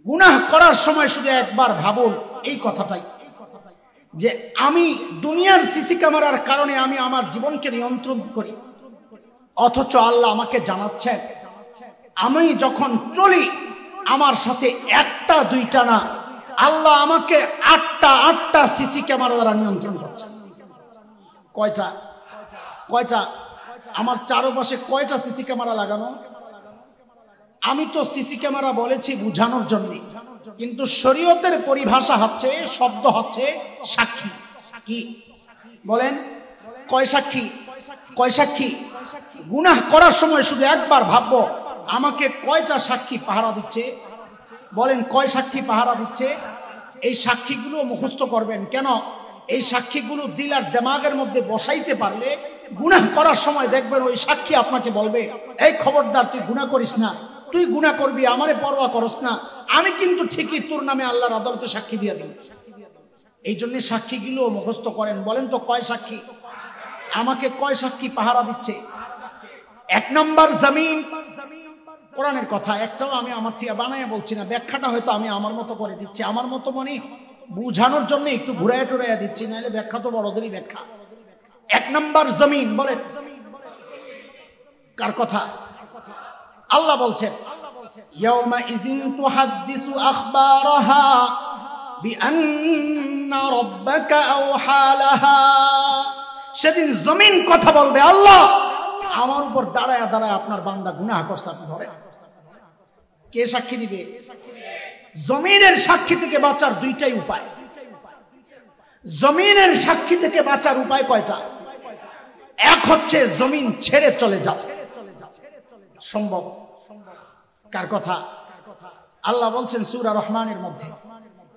গুনাহ করার সময় শুধু একবার ভাবুন এই কথাটাই, যে আমি দুনিয়ার সিসি ক্যামেরার কারণে আমি আমার জীবনকে নিয়ন্ত্রণ করি, অথচ আল্লাহ আমাকে জানাচ্ছেন আমি যখন চলি আমার সাথে একটা দুইটা না, আল্লাহ আমাকে আটটা সিসি ক্যামেরা দ্বারা নিয়ন্ত্রণ করছে। কয়টা কয়টা আমার চারপাশে কয়টা সিসি ক্যামেরা লাগানো? আমি তো সিসি ক্যামেরা বলেছি বুঝানোর জন্য, কিন্তু শরীয়তের পরিভাষা হচ্ছে, শব্দ হচ্ছে সাক্ষী। কি বলেন? কয় সাক্ষী? কয় সাক্ষী? গুনাহ করার সময় শুধু একবার ভাববো আমাকে কয়টা সাক্ষী পাহারা দিচ্ছে? বলেন কয় সাক্ষী পাহারা দিচ্ছে? এই সাক্ষীগুলো মুখস্থ করবেন। কেন? এই সাক্ষীগুলো দিল আর দিমাগের মধ্যে বসাইতে পারলে গুনাহ করার সময় দেখবেন ওই সাক্ষী আপনাকে বলবে, এই খবরদার তুই গুনাহ করিস না, তুই গুনাহ করবি, আমারে পরোয়া করস না, আমি কিন্তু ঠিকই তোর নামে আল্লাহর আদালতে সাক্ষী দিয়ে দিই। এই জন্য সাক্ষীগুলো মুখস্থ করেন। বলেন তো কয় সাক্ষী? আমাকে কয় সাক্ষী পাহারা দিচ্ছে? এক নাম্বার জমিন, কোরআনের কথা, একটাও আমি আমার থেকে বানায় বলছি না, ব্যাখ্যাটা হয়তো আমি আমার মতো করে দিচ্ছি, আমার মতো মানে বুঝানোর জন্য একটু ঘুরাইয়া টুরাইয়া দিচ্ছি, নাহলে ব্যাখ্যা তো বড়দেরই ব্যাখ্যা। এক নাম্বার জমিন, বলেন কার কথা? আল্লাহ বলছেন ইয়াউমা ইযিন তুহাদ্দিসু আখবারাহা বিআন্না রাব্বাকা আওহা লাহা। সেদিন জমিন কথা বলবে, আল্লাহ আমার উপর দাঁড়ায় দাঁড়ায় আপনার বান্দা গুনাহ করছে, আপনি ধরেন। কে সাক্ষী দিবে? জমিনের সাক্ষী থেকে বাঁচার দুইটাই উপায়। জমিনের সাক্ষী থেকে বাঁচার উপায় কয়টা? এক হচ্ছে জমিন ছেড়ে চলে যাও, সম্ভব? কার কথা? আল্লাহ বলছেন সূরা রহমানের মধ্যে,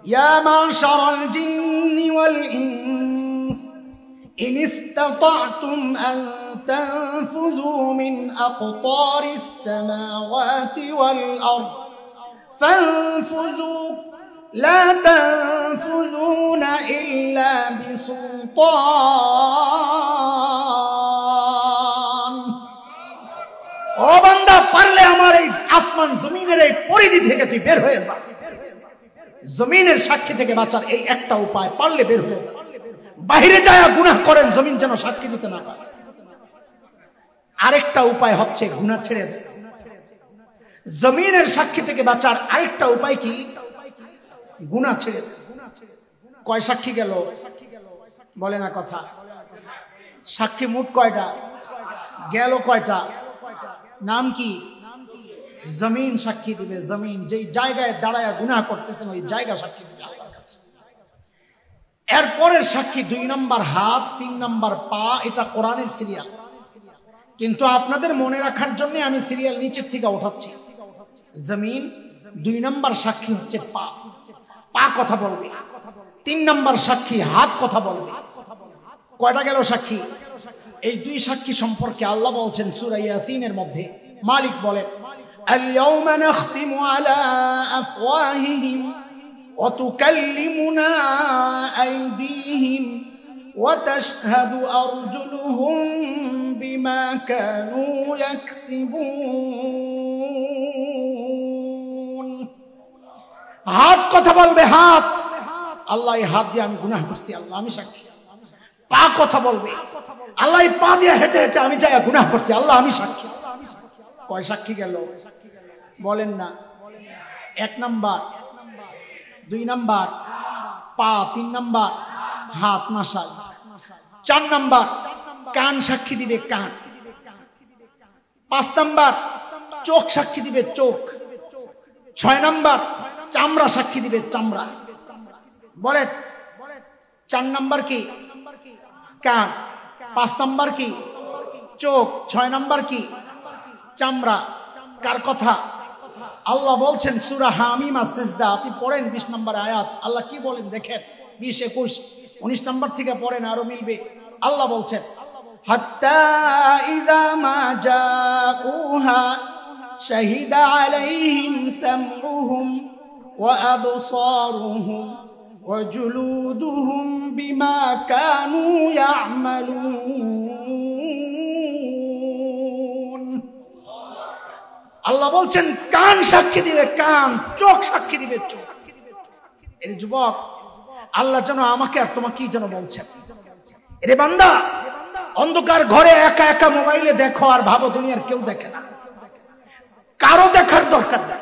ইয়া মাশারাল জিন্নি ওয়াল ইনস ইন ইসতাতা'তুম আন তানফুযু মিন আকতারিস সামাওয়াতি ওয়াল আরদ ফানফুযু লা তানফুযুনা ইল্লা বিসুলতান। ও বান্দা, পারলে আমার এই আসমান জমিনের এই পরিধি থেকে তুই বের হয়ে যা। জমিনের সাক্ষী থেকে বাঁচার এই একটা উপায়, পারলে বের হয়ে যা, বাইরে যায় গুনাহ করেন, জমিন যেন সাক্ষী দিতে না পারে। আরেকটা উপায় হচ্ছে গুনাহ ছেড়ে দেয়। জমিনের সাক্ষী থেকে বাঁচার আরেকটা উপায় কি? গুনাহ ছেড়ে দেয়। কয় সাক্ষী গেল? বলে না কথা। সাক্ষী মোট কয়টা গেল? কয়টা? নাম কি? জমিন সাক্ষী দিবে। জমিন যেই জায়গায় দাঁড়ায় গুনাহ করতেছেন ওই জায়গা সাক্ষী দিবে আল্লাহর কাছে। এরপরের সাক্ষী 2 নাম্বার হাত, 3 নাম্বার পা। এটা কোরআনের সিরিয়াল, কিন্তু আপনাদের মনে রাখার জন্য আমি সিরিয়াল নিচের থেকে উঠাচ্ছি। জমিন 2 নাম্বার সাক্ষী হচ্ছে পা, পা কথা বলবে। 3 নাম্বার সাক্ষী হাত কথা বলবে। কয়টা গেল সাক্ষী? এই 2 সাক্ষী সম্পর্কে আল্লাহ বলছেন সূরা ইয়াসিনের মধ্যে, মালিক বলেন, আল-ইয়াওমা নাখতিমু আলা আফওয়াহিহিম ওয়া তুকাল্লিমুনা আইদিহিম ওয়া তাশহাদু আরজুলুহুম বিমা কানু ইয়াকসিবুন। হাত কথা বলবে, হাত, আল্লাহ এই হাত দিয়ে আমি গুনাহ করছি, আল্লাহ আমি সাক্ষী। পা কথা বলবে, আল্লাহ এই পা দিয়ে হেঁটে হেঁটে আমি যাই গুনাহ করছি, আল্লাহ আমি সাক্ষী। কয় সাক্ষী গেল? বলেন না। 1 নাম্বার, 2 নাম্বার পা, 3 নাম্বার হাত নাসাই, 4 নাম্বার কান সাক্ষী দিবে, কান। 5 নাম্বার চোখ সাক্ষী দিবে, চোখ। 6 নাম্বার চামড়া সাক্ষী দিবে, চামড়া। বলে 4 নাম্বার কি? কান। 5 নাম্বার কি? চোখ। 6 নাম্বার কি? চামড়া। কার কথা? আল্লাহ বলছেন সূরা হামিম আস-সিজদা, আপনি পড়েন 20 নম্বর আয়াত। আল্লাহ কি বলেন দেখেন, 20, 21, 19 নম্বর থেকে পড়েন, আরো মিলবে। আল্লাহ বলছেন, হাত্তা ইযা মা জাউহা শাহিদা আলাইহিম সামউহুম ওয়া আবসারুহুম ওয়া জুলুদুহুম বিমা কানু ইয়ামালুন। আল্লাহ বলছেন কান সাক্ষী দিবে কান, চোখ সাক্ষী দিবে চোখ। এর যুবক, আল্লাহ যেন আমাকে আর তোমাকে যেন বলছেন, এরে বান্দা, অন্ধকার ঘরে একা একা মোবাইলে দেখো আর ভাবো দুনিয়ার কেউ দেখে না। কারো দেখার দরকার নাই।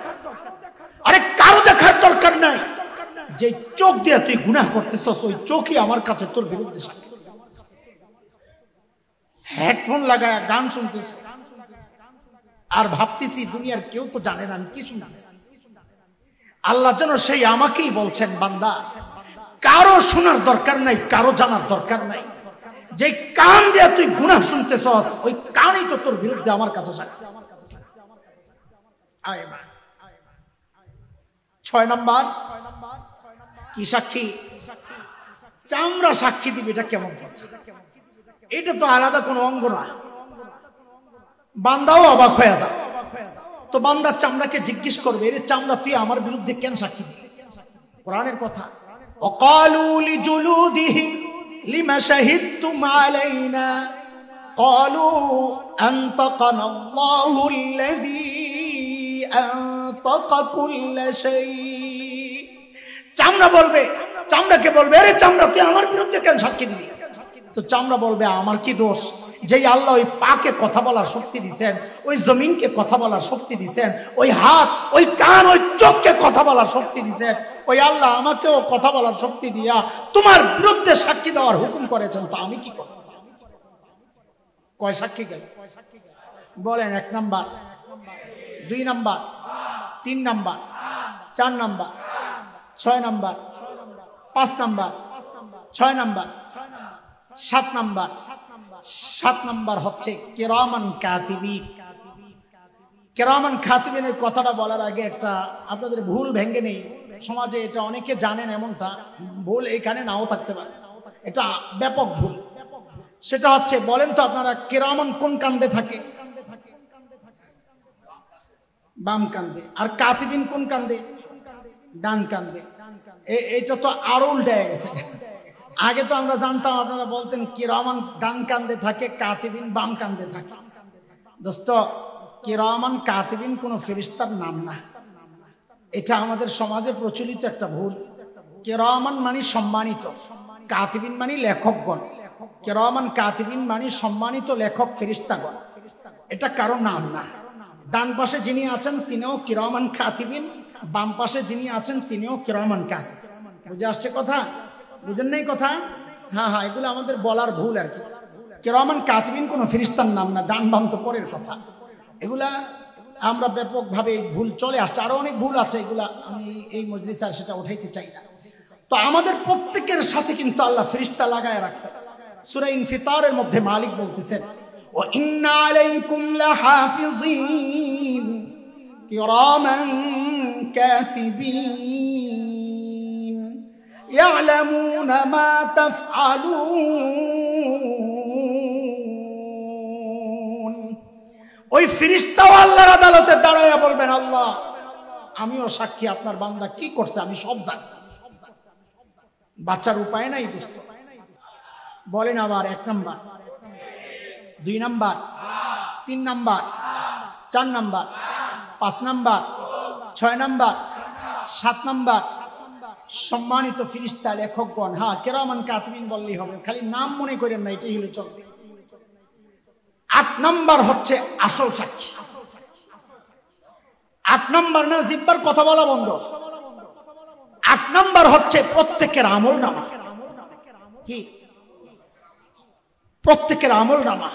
আরে কারো দেখার দরকার নাই। যে চোখ দিয়ে তুই গুনাহ করতেছস ওই চোখই আমার কাছে তোর বিরুদ্ধে সাক্ষী। হেডফোন লাগায় গান শুনতেছ আর ভাবতেছি দুনিয়ার কেউ তো জানে না আমি কি শুনতেছি। আল্লাহ যেন সেই আমাকেই বলছেন, বান্দা কারো শোনার দরকার নাই, কারো জানার দরকার নাই। যে কান দিয়ে তুই গুনাহ শুনতেছস ওই কানই তো তোর বিরুদ্ধে আমার কাছে সাক্ষী। 6 নাম্বার কি সাক্ষী? চামড়া সাক্ষী দিবে। এটা কেমন কথা? এটা তো আলাদা কোনো অঙ্গ না। বান্দাও অবাক হয়ে যাবে। তো বান্দার চামড়াকে জিজ্ঞেস করবে, এর চামড়া তুই আমার বিরুদ্ধে কেন সাক্ষী দিবি? কোরআনের কথা, وقالوا لجلودهم لما شهدتم علينا قالوا أنطقنا الله الذي أنطق كل شيء। চামড়া বলবে, চামড়াকে বলবে, আরে চামড়া তুই আমার বিরুদ্ধে কেন সাক্ষী দিবি? তো চামড়া বলবে, আমার কি দোষ? যেই আল্লাহ ওই পাকে কথা বলার শক্তি দিয়েছেন, ওই জমিনকে কথা বলার শক্তি দিয়েছেন, ওই হাত, ওই কান, ওই চোখকে কথা বলার শক্তি দিয়েছেন, ওই আল্লাহ আমাকেও কথা বলার শক্তি দিয়া তোমার বিরুদ্ধে সাক্ষী দেওয়ার হুকুম করেছেন, তো আমি কি করব? কয় সাক্ষী গেল বলেন? 1 number, 2 number, 3 number, 4 number, 6 number, 5 number, 6 number, 7 number. 7 number হচ্ছে কিরামান কাতিবিন। কিরামান কাতিবিনের কথাটা বলার আগে একটা আপনাদের ভুল ভেঙে নেই। সমাজে এটা অনেকে জানেন, এমনটা ভুল এখানে নাও থাকতে পারে, এটা ব্যাপক ভুল। সেটা হচ্ছে, বলেন তো আপনারা কিরামান কোন কান্দে থাকে? বাম কান্দে। আর কাতিবিন কোন কান্দে? ডান কান্দে। এটা তো আরো উল্টে গেছে। আগে তো আমরা জানতাম, আপনারা বলতেন কিরামান ডান কান্দে থাকে, কাতিবিন বাম কান্দে থাকে। দোস্ত, কিরামান কাতিবিন কোন ফেরেশতার নাম না। এটা আমাদের সমাজে প্রচলিত একটা ভুল। কিরামান মানে সম্মানিত, কাতিবিন মানে লেখকগণ। কিরামান কাতিবিন মানে সম্মানিত লেখক ফেরেশতাগণ। এটা কারো নাম না। ডান পাশে যিনি আছেন তিনিও কিরামান কাতিবিন, বাম পাশে যিনি আছেন তিনিও কিরামান কাতিবিন। বুঝে আসছে কথা? বুঝেন নাই কথা? হ্যাঁ হ্যাঁ, এগুলো আমাদের বলার ভুল আর কি। কিরামান কাতিবিন কোনো ফেরেশতার নাম না, ডান বাম তো পরের কথা। এগুলা আমরা ব্যাপকভাবে ভুল চলে আসছে, আরো অনেক ভুল আছে, এগুলা আমি এই মজলিসে আর সেটা উঠাইতে চাই না। তো আমাদের প্রত্যেকের সাথে কিন্তু আল্লাহ ফেরেশতা লাগায় রাখছে। সূরা ইনফিতারের মধ্যে মালিক বলতেছেন, ওয়া ইন্না আলাইকুম লাহাফিজিন কিরামান কাতিবিন ইয়ালামুনা মা তাফআলুন। ওই ফেরেশতাও আল্লাহর আদালতে দাঁড়ায়া বলবেন, আল্লাহ আমিও সাক্ষী, আপনার বান্দা কি করছে আমি সব জানি। বাচ্চার উপায় নাই দোস্ত। বলেন আবার 1 number, 2 number, 3 number, 4 number, 5 number, 6 number, 7 number. সম্মানিত ফেরেশতা লেখকগণ। হ্যাঁ, কিরামান কাতিবিন বললেই হবে, খালি নাম মনে করেন না, এটাই হলো চলবে। 8 নাম্বার হচ্ছে আসল সাক্ষী। 8 নাম্বার না জিব্বার কথা বলা বন্ধ। 8 নাম্বার হচ্ছে প্রত্যেকের আমল নামা। কি? প্রত্যেকের আমল নামা।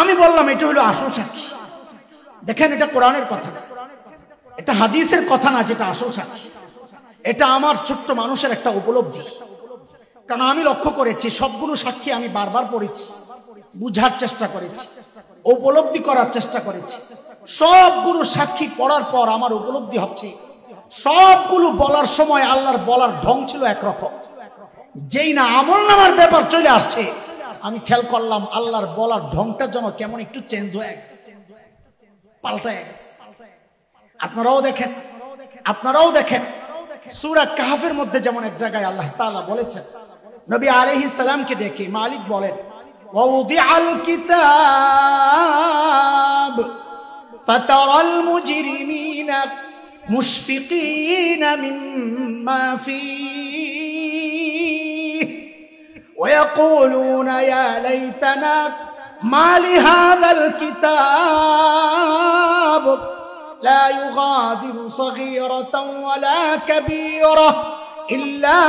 আমি বললাম এটা হলো আসল সাক্ষী। দেখেন, এটা কোরআনের কথা না, এটা হাদিসের কথা না, যেটা আসল সাক্ষী। এটা আমার ছোট্ট মানুষের একটা উপলব্ধি। কারণ আমি লক্ষ্য করেছি সবগুলো সাক্ষী আমি বারবার পড়েছি, বুঝার চেষ্টা করেছি, উপলব্ধি করার চেষ্টা করেছি। সবগুলো সাক্ষী পড়ার পর আমার উপলব্ধি হচ্ছে সবগুলো বলার সময় আল্লাহর বলার ঢং ছিল একরকম। যেই না আমল নামার ব্যাপার চলে আসছে, আমি খেয়াল করলাম আল্লাহর বলার ঢংটা যেন কেমন একটু চেঞ্জ হয়ে গেছে, পাল্টায় গেছে। আপনারাও দেখেন, আপনারাও দেখেন সূরা কাহফের মধ্যে যেমন এক জায়গায় আল্লাহ তাআলা বলেছেন, নবী আলাইহিস সালামকে ডেকে মালিক বলেন, ওয়াউদিআল কিতাব ফাতারাল মুজরিমিনা মুশফিকিনা মিম্মা ফীহি ওয়া ইয়াকুলুনা ইয়া লাইতানা মা লিহাযাল কিতাব লা ইউগাদিরু সগীরাতাও ওয়ালা কাবীরা ইল্লা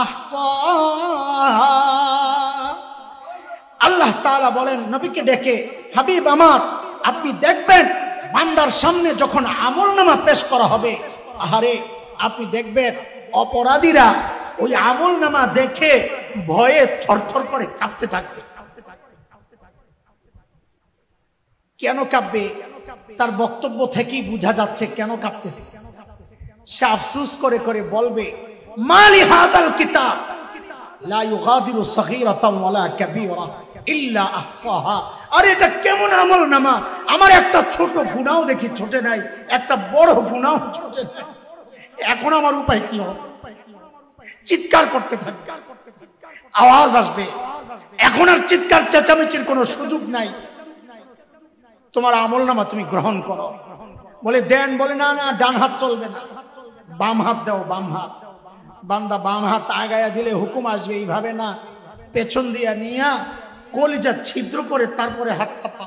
আহসাহা। আল্লাহ তাআলা বলেন নবীকে ডেকে, হাবিব আমার, আপনি দেখবেন বান্দার সামনে যখন আমলনামা পেশ করা হবে, আহারে আপনি দেখবেন অপরাধীরা ওই আমলনামা দেখে ভয়ে থরথর করে কাঁপতে থাকবে। কেন কাঁপবে? তার বক্তব্য থেকেই বোঝা যাচ্ছে কেন কাঁপতেছে। সে আফসোস করে করে বলবে, মালি হাযাল কিতাব লা ইউগাদিরু সগীরাতাও ওয়ালা কাবীরা ইল্লা আহসাহা। আরে এটা কেমন আমলনামা? আমার একটা ছোট গুনাহ দেখি ছোটে নাই, একটা বড় গুনাহ ছোটে নাই। এখন আমার উপায় কি হবে? চিৎকার করতে থাকবে, আওয়াজ আসবে। এখন আর চিৎকার চেঁচামেচির কোনো সুযোগ নাই। তোমার আমলনামা তুমি গ্রহণ করো। বলে দেন, বলে না না, ডান হাত চলবে না, বাম হাত দাও, বাম হাত। বান্দা বাম হাত আগায়া দিলে হুকুম আসবে, এইভাবে না, পেছন দিয়া নিয়া কলিজা ছিদ্র করে তারপরে হাতটা পা।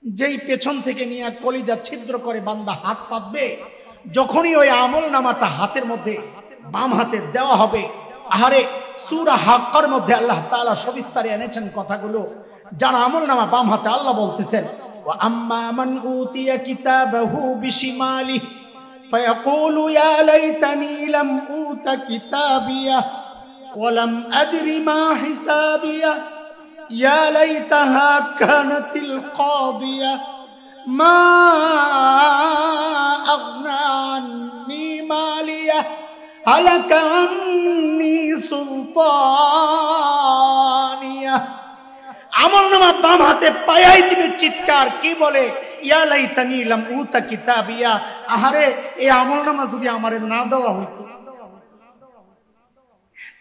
যেই পেছন থেকে নিয়ে কলিজা ছিদ্র করে বান্দা হাত পাতবে, যখনই ওই আমলনামাটা হাতের মধ্যে বাম হাতে দেওয়া হবে, আহারে সূরা হাক্কার মধ্যে আল্লাহ তাআলা সবিস্তারে এনেছেন কথাগুলো। যার আমলনামা বাম হাতে, আল্লাহ বলতেছেন, ওয়া আম্মা মান উতিয়া কিতাবাহু বিশিমালিহি ফায়াকুলু ইয়া লাইতানি লাম উতা কিতাবিয়া ওয়া লাম আদরি মা হিসাবিয়া ইয়া লাইতাহা কানাতিল কাদিয়া মা আগনা আন্নি মালিয়া হালাকা আন্নি সুলতানিয়া। আমলনামা বাম হাতে পায়াই দিবে, চিৎকার, কি বলে? ইয়া লাইতানি লাম উতা কিতাবিয়া, আহারে এই আমলনামা যদি আমারে না দেওয়া হইতো,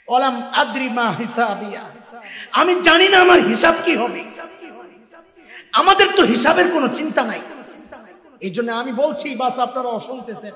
ওয়ালাম আদরি মা হিসাবিয়া, আমি জানি না আমার হিসাব কি হবে। আমাদের তো হিসাবের কোনো চিন্তা নাই। এই জন্য আমি বলছি, বাস আপনারা শুনতেছেন,